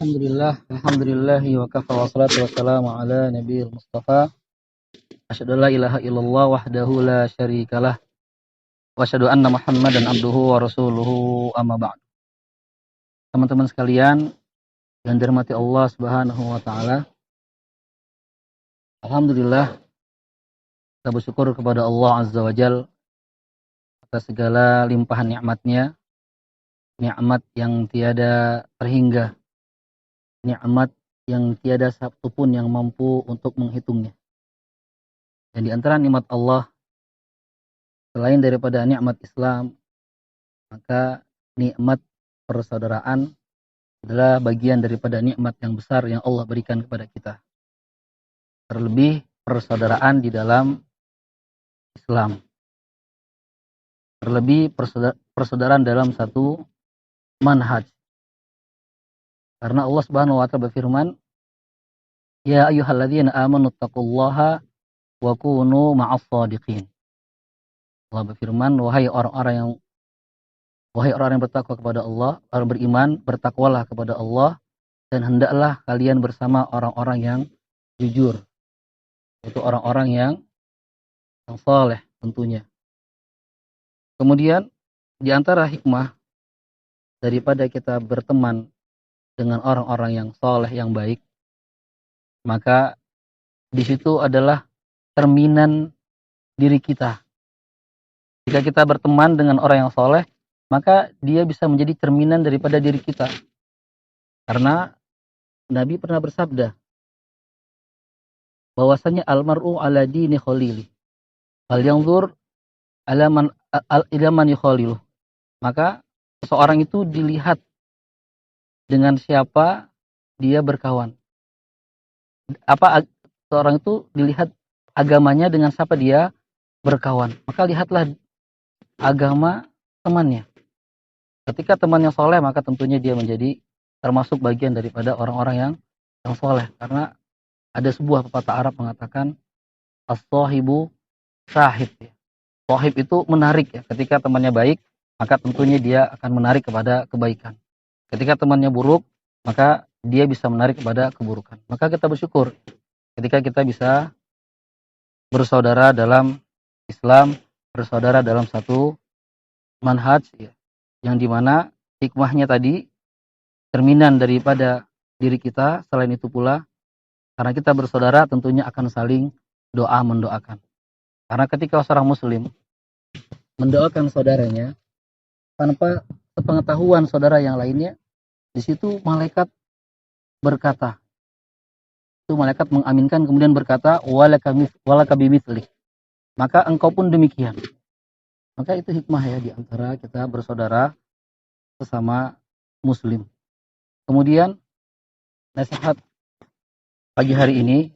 Alhamdulillahi wa kafa wa salatu wassalamu ala nabiyil mustafa. Asyhadu an la ilaha illallah wahdahu la syarikalah wa asyhadu anna Muhammadan abduhu wa rasuluhu amma ba'd. Teman-teman sekalian yang dirahmati Allah Subhanahu wa taala. Alhamdulillah kita bersyukur kepada Allah Azza wa Jalla atas segala limpahan nikmat-Nya, nikmat yang tiada terhingga, nikmat yang tiada satu pun yang mampu untuk menghitungnya. Dan di antara nikmat Allah selain daripada nikmat Islam, maka nikmat persaudaraan adalah bagian daripada nikmat yang besar yang Allah berikan kepada kita. Terlebih persaudaraan di dalam Islam. Terlebih persaudaraan dalam satu manhaj. Karena Allah Subhanahu wa taala berfirman, "Ya ayyuhalladzina amanu taqullaha wa kunu ma'as shadiqin." Allah berfirman, wahai orang-orang yang bertakwa kepada Allah, orang beriman, bertakwalah kepada Allah dan hendaklah kalian bersama orang-orang yang jujur. Itu orang-orang yang saleh tentunya. Kemudian di antara hikmah daripada kita berteman dengan orang-orang yang saleh, yang baik, maka di situ adalah cerminan diri kita. Jika kita berteman dengan orang yang saleh, maka dia bisa menjadi cerminan daripada diri kita. Karena Nabi pernah bersabda bahwasanya almar'u ala dini khalili. Fal yanzur ila man yukhalilu. Maka seseorang itu dilihat dengan siapa dia berkawan. Seorang itu dilihat agamanya dengan siapa dia berkawan. Maka lihatlah agama temannya. Ketika temannya soleh, maka tentunya dia menjadi termasuk bagian daripada orang-orang yang soleh. Karena ada sebuah pepatah Arab mengatakan as-sahibu sahib. Sahib itu menarik ya. Ketika temannya baik, maka tentunya dia akan menarik kepada kebaikan. Ketika temannya buruk, maka dia bisa menarik kepada keburukan. Maka kita bersyukur ketika kita bisa bersaudara dalam Islam, bersaudara dalam satu manhaj ya, yang dimana hikmahnya tadi cerminan daripada diri kita. Selain itu pula, karena kita bersaudara tentunya akan saling mendoakan. Karena ketika seorang muslim mendoakan saudaranya tanpa sepengetahuan saudara yang lainnya, di situ malaikat berkata, itu malaikat mengaminkan kemudian berkata, walaka bimitslik. Maka engkau pun demikian. Maka itu hikmah ya di antara kita bersaudara sesama muslim. Kemudian nasihat pagi hari ini,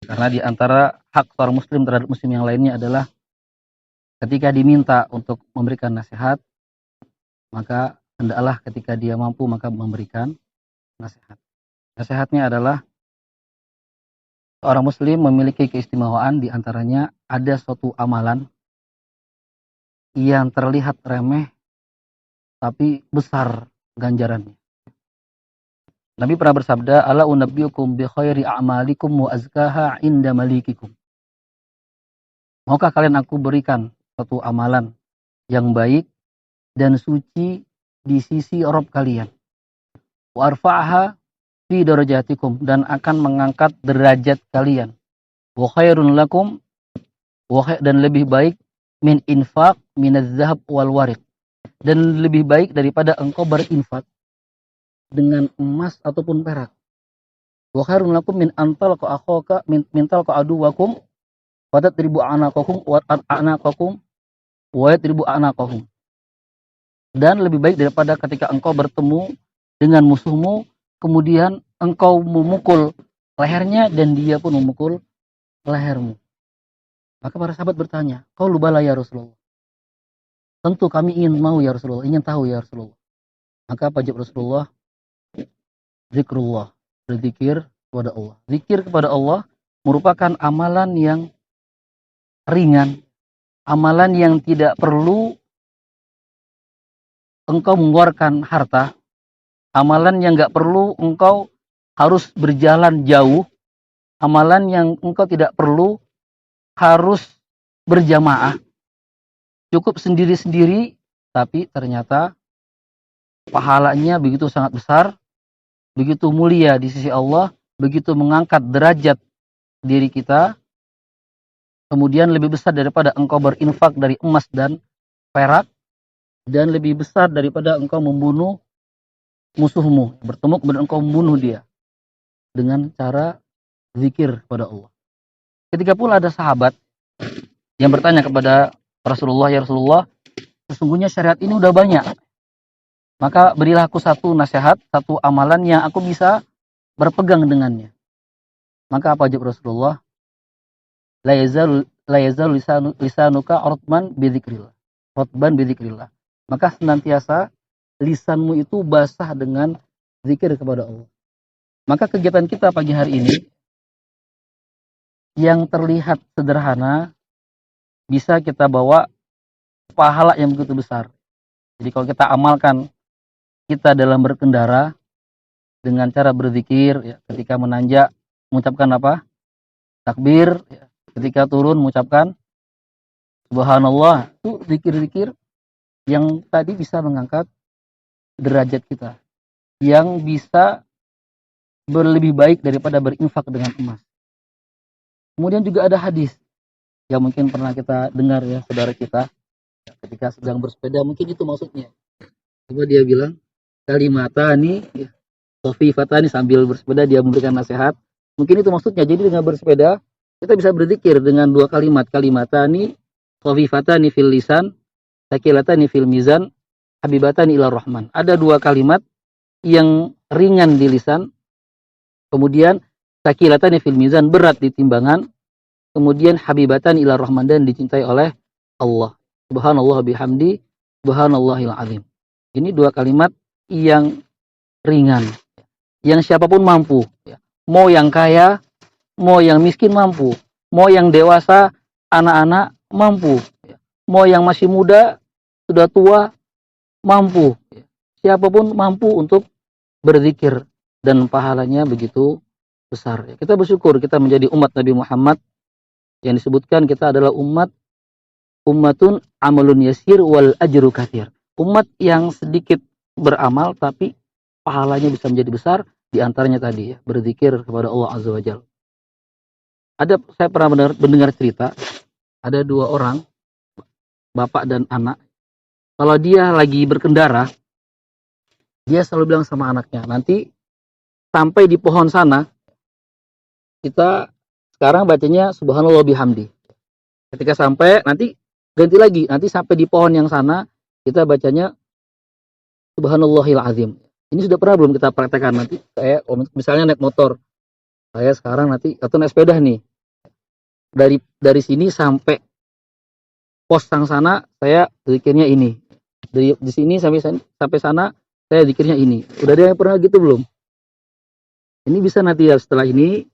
karena di antara hak seorang muslim terhadap muslim yang lainnya adalah ketika diminta untuk memberikan nasihat, maka hendaklah ketika dia mampu maka memberikan nasihat. Nasihatnya adalah seorang muslim memiliki keistimewaan, di antaranya ada suatu amalan yang terlihat remeh tapi besar ganjarannya. Nabi pernah bersabda, "Ala unabbiukum bi khairi a'malikum wa azkaha 'inda malikikum." Maukah kalian aku berikan suatu amalan yang baik dan suci di sisi Rabb kalian. Wa arfa'aha fi darajatikum, dan akan mengangkat derajat kalian. Wa khairun lakum, dan lebih baik min infaq minaz zahab wal wariq, dan lebih baik daripada engkau berinfak dengan emas ataupun perak. Wa khairun lakum min antalqa akhaka min talqa aduwakum wa tadribu anaqakum wa yadribu anaqahum. Dan lebih baik daripada ketika engkau bertemu dengan musuhmu, kemudian engkau memukul lehernya dan dia pun memukul lehermu. Maka para sahabat bertanya, qaulu bala ya Rasulullah. Tentu kami ingin ya Rasulullah, ingin tahu ya Rasulullah. Maka apa jawab Rasulullah? Zikrullah, berzikir kepada Allah. Zikir kepada Allah merupakan amalan yang ringan, amalan yang tidak perlu engkau mengeluarkan harta, Amalan yang nggak perlu engkau harus berjalan jauh. Amalan yang engkau tidak perlu harus berjamaah. Cukup sendiri-sendiri, tapi ternyata pahalanya begitu sangat besar, begitu mulia di sisi Allah, begitu mengangkat derajat diri kita, kemudian lebih besar daripada engkau berinfak dari emas dan perak, dan lebih besar daripada engkau membunuh musuhmu, bertemu kemudian engkau membunuh dia dengan cara zikir kepada Allah. Ketika pula ada sahabat yang bertanya kepada Rasulullah, ya Rasulullah, sesungguhnya syariat ini udah banyak, maka berilah aku satu nasihat, satu amalan yang aku bisa berpegang dengannya. Maka apa jawab Rasulullah? La yazal lisanuka urtban bidzikrillah. Urtban bidzikrillah. Maka senantiasa lisanmu itu basah dengan zikir kepada Allah. Maka kegiatan kita pagi hari ini yang terlihat sederhana bisa kita bawa pahala yang begitu besar. Jadi kalau kita amalkan kita dalam berkendara dengan cara berzikir, ya, ketika menanjak mengucapkan apa? Takbir, ya. Ketika turun mengucapkan subhanallah. Itu zikir-zikir yang tadi bisa mengangkat derajat kita, yang bisa lebih baik daripada berinfak dengan emas. Kemudian juga ada hadis yang mungkin pernah kita dengar, ya, saudara kita ketika sedang bersepeda, mungkin itu maksudnya. Coba dia bilang kalimatani khafifatani, sambil bersepeda dia memberikan nasihat. Mungkin itu maksudnya. Jadi dengan bersepeda kita bisa berzikir dengan dua kalimat, kalimatani khafifatani fil lisan, tsaqilatani fil mizan, habibatani ilar rahman. Ada dua kalimat yang ringan di lisan, kemudian tsaqilatani fil mizan, berat di timbangan, kemudian habibatan ila rahman, dan dicintai oleh Allah. Subhanallah bihamdi, subhanallahil azim. Ini dua kalimat yang ringan, yang siapapun mampu. Mau yang kaya, mau yang miskin mampu. Mau yang dewasa, anak-anak mampu. Mau yang masih muda, sudah tua mampu. Siapapun mampu untuk berzikir, dan pahalanya begitu besar. Kita bersyukur kita menjadi umat Nabi Muhammad yang disebutkan kita adalah ummatun amalun yasir wal ajru katsir. Umat yang sedikit beramal tapi pahalanya bisa menjadi besar, di antaranya tadi, ya, berzikir kepada Allah Azza wa Jalla. Saya pernah mendengar cerita, ada dua orang, bapak dan anak. Kalau dia lagi berkendara, dia selalu bilang sama anaknya, nanti sampai di pohon sana, kita sekarang bacanya subhanallah bihamdi. Ketika sampai, nanti ganti lagi. Nanti sampai di pohon yang sana, kita bacanya subhanallahil azim. Ini sudah pernah belum kita praktekkan? Nanti saya, misalnya naik motor, saya sekarang nanti, atau naik sepeda nih, dari sini sampai pos yang sana, saya zikirnya ini. Di sini sampai sana, saya zikirnya ini. Udah ada yang pernah gitu belum? Ini bisa nanti, ya, setelah ini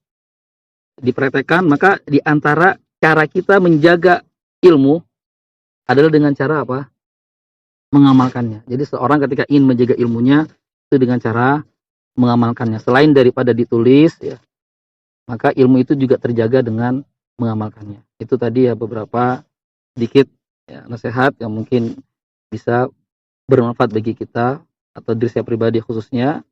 dipraktekkan. Maka di antara cara kita menjaga ilmu adalah dengan cara apa? Mengamalkannya. Jadi seorang ketika ingin menjaga ilmunya itu dengan cara mengamalkannya. Selain daripada ditulis, ya, maka ilmu itu juga terjaga dengan mengamalkannya. Itu tadi, ya, beberapa sedikit, ya, nasihat yang mungkin bisa bermanfaat bagi kita atau diri saya pribadi khususnya.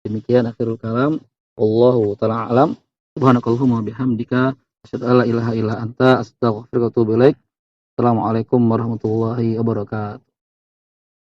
Demikian akhirul kalam. Wallahu ta'ala alam. Subhanakallahumma bihamdika asyhadu an la ilaha illa anta astaghfiruka wa atubu ilaik. Assalamualaikum warahmatullahi wabarakatuh.